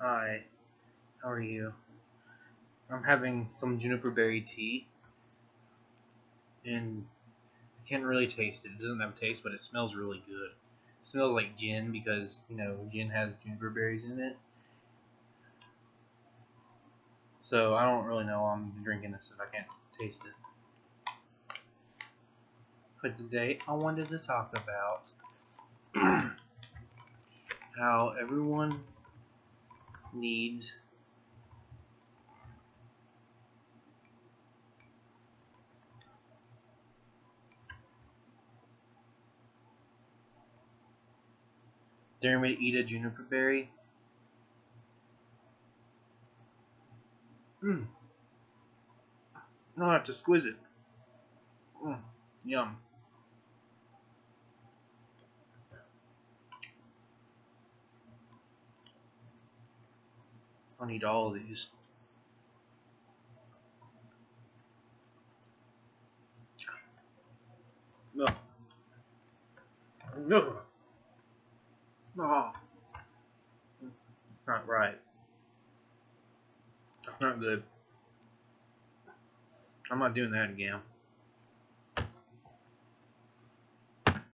Hi, how are you? I'm having some juniper berry tea, and I can't really taste it. It doesn't have a taste, but it smells really good. It smells like gin because, gin has juniper berries in it. So I don't really know why I'm drinking this if I can't taste it. But today I wanted to talk about how everyone needs dare me to eat a juniper berry. Mmm. No, that's exquisite. Yum. I'll need all of these. No. No. Oh, it's not right. That's not good. I'm not doing that again.